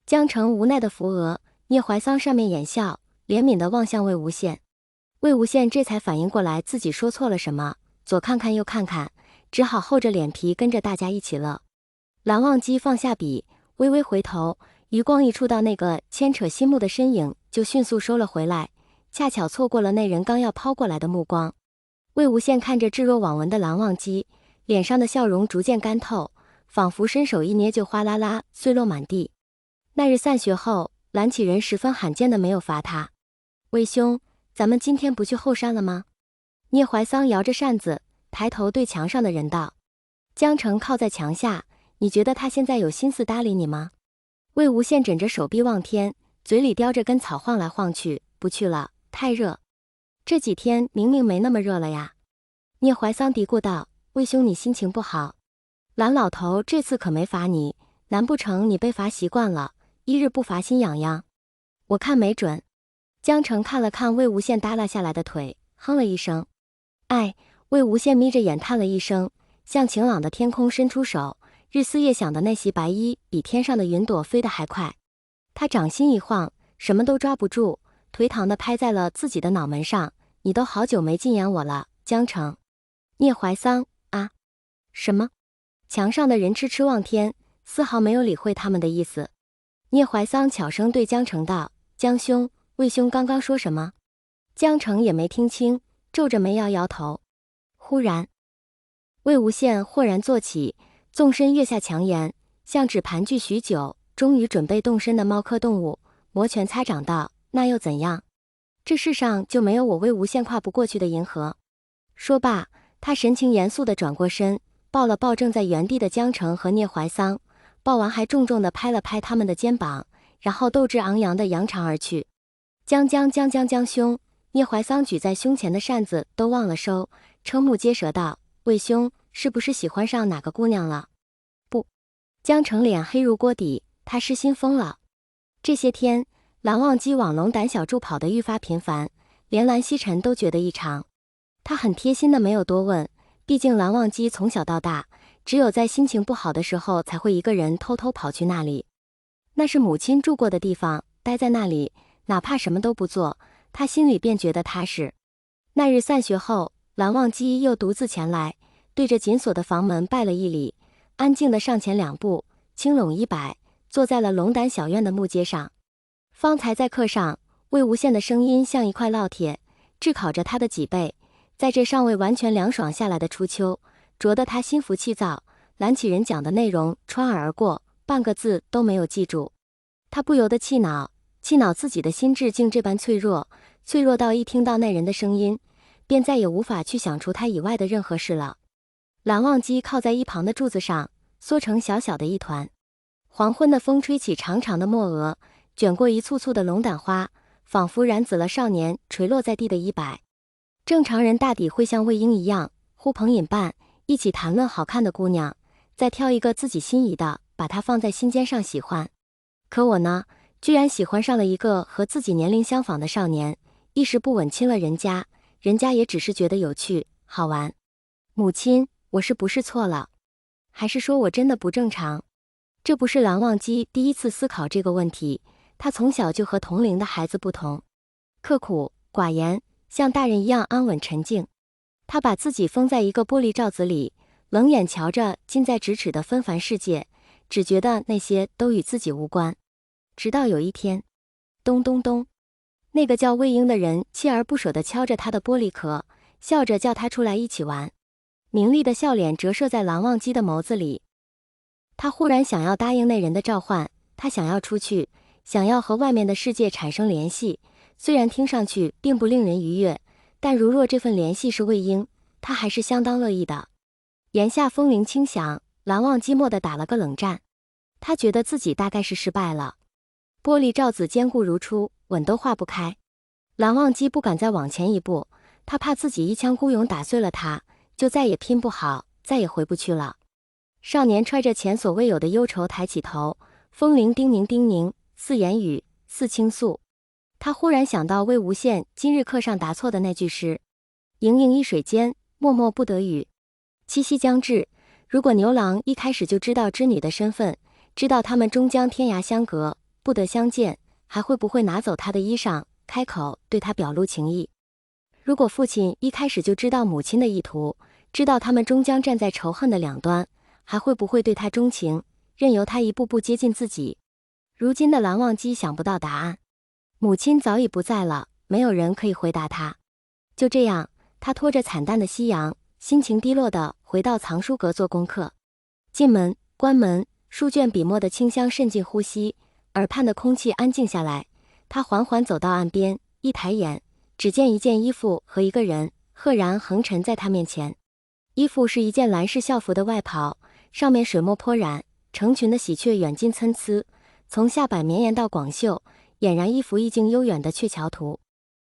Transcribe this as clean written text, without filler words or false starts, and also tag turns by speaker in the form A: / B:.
A: 江澄无奈的扶额，聂怀桑上面掩笑，怜悯地望向魏无羡。魏无羡这才反应过来自己说错了什么，左看看右看看，只好厚着脸皮跟着大家一起乐。蓝忘机放下笔，微微回头，余光一触到那个牵扯心目的身影，就迅速收了回来，恰巧错过了那人刚要抛过来的目光。魏无羡看着置若罔闻的蓝忘机，脸上的笑容逐渐干透，仿佛伸手一捏就哗啦啦碎落满地。那日散学后，蓝启仁十分罕见的没有罚他。魏兄，咱们今天不去后山了吗？聂怀桑摇着扇子，抬头对墙上的人道。江澄靠在墙下，你觉得他现在有心思搭理你吗？魏无羡枕着手臂望天，嘴里叼着根草晃来晃去，不去了，太热。这几天明明没那么热了呀。聂怀桑嘀咕道，魏兄你心情不好。蓝老头这次可没罚你，难不成你被罚习惯了，一日不罚心痒痒？我看没准。江澄看了看魏无羡耷拉下来的腿，哼了一声。哎，魏无羡眯着眼叹了一声，向晴朗的天空伸出手，日思夜想的那袭白衣比天上的云朵飞得还快。他掌心一晃，什么都抓不住，颓唐地拍在了自己的脑门上。你都好久没敬仰我了，江澄。聂怀桑啊？什么？墙上的人痴痴望天，丝毫没有理会他们的意思。聂怀桑悄声对江澄道，江兄，魏兄刚刚说什么？江澄也没听清，皱着眉摇摇头。忽然，魏无羡豁然坐起，纵身跃下墙沿，像只盘踞许久，终于准备动身的猫科动物，摩拳擦掌道，那又怎样？这世上就没有我魏无羡跨不过去的银河。说罢，他神情严肃地转过身，抱了抱正在原地的江澄和聂怀桑，抱完还重重地拍了拍他们的肩膀，然后斗志昂扬地扬长而去。江兄，聂怀桑举在胸前的扇子都忘了收，瞠目结舌道，魏兄是不是喜欢上哪个姑娘了？不。江澄脸黑如锅底，他失心疯了。这些天蓝忘机往龙胆小筑跑得愈发频繁，连蓝曦臣都觉得异常。他很贴心的没有多问，毕竟蓝忘机从小到大只有在心情不好的时候才会一个人偷偷跑去那里。那是母亲住过的地方，待在那里哪怕什么都不做，他心里便觉得踏实。那日散学后，蓝忘机又独自前来，对着紧锁的房门拜了一礼，安静地上前两步，轻拢衣摆，坐在了龙胆小院的木阶上。方才在课上，魏无羡的声音像一块烙铁，炙烤着他的脊背，在这尚未完全凉爽下来的初秋，灼得他心浮气躁。蓝启仁讲的内容穿耳而过，半个字都没有记住。他不由得气恼自己的心智竟这般脆弱，脆弱到一听到那人的声音，便再也无法去想除他以外的任何事了。蓝忘机靠在一旁的柱子上，缩成小小的一团。黄昏的风吹起长长的墨额，卷过一簇簇的龙胆花，仿佛染紫了少年垂落在地的衣摆。正常人大抵会像魏婴一样，呼朋引伴，一起谈论好看的姑娘，再挑一个自己心仪的，把她放在心尖上喜欢。可我呢，居然喜欢上了一个和自己年龄相仿的少年，一时不稳亲了人家，人家也只是觉得有趣好玩。母亲，我是不是错了？还是说我真的不正常？这不是蓝忘机第一次思考这个问题，他从小就和同龄的孩子不同，刻苦寡言，像大人一样安稳沉静。他把自己封在一个玻璃罩子里，冷眼瞧着近在咫尺的纷繁世界，只觉得那些都与自己无关。直到有一天，咚咚咚，那个叫魏婴的人锲而不舍地敲着他的玻璃壳，笑着叫他出来一起玩。明丽的笑脸折射在蓝忘机的眸子里。他忽然想要答应那人的召唤，他想要出去，想要和外面的世界产生联系。虽然听上去并不令人愉悦，但如若这份联系是魏婴，他还是相当乐意的。檐下风铃轻响，蓝忘机蓦地打了个冷战。他觉得自己大概是失败了。玻璃罩子坚固如初，吻都化不开。蓝忘机不敢再往前一步，他怕自己一枪孤勇打碎了它，就再也拼不好，再也回不去了。少年揣着前所未有的忧愁抬起头，风铃叮咛叮咛，似言语，似倾诉。他忽然想到魏无羡今日课上答错的那句诗：盈盈一水间，脉脉不得语。七夕将至，如果牛郎一开始就知道织女的身份，知道他们终将天涯相隔，不得相见，还会不会拿走他的衣裳，开口对他表露情意？如果父亲一开始就知道母亲的意图，知道他们终将站在仇恨的两端，还会不会对他钟情，任由他一步步接近自己？如今的蓝忘机想不到答案。母亲早已不在了，没有人可以回答他。就这样，他拖着惨淡的夕阳，心情低落地回到藏书阁做功课。进门，关门，书卷笔墨的清香渗进呼吸，耳畔的空气安静下来。他缓缓走到岸边，一抬眼，只见一件衣服和一个人赫然横陈在他面前。衣服是一件蓝氏校服的外袍，上面水墨泼染，成群的喜鹊远近参差，从下摆绵延到广袖，俨然一幅意境悠远的鹊桥图。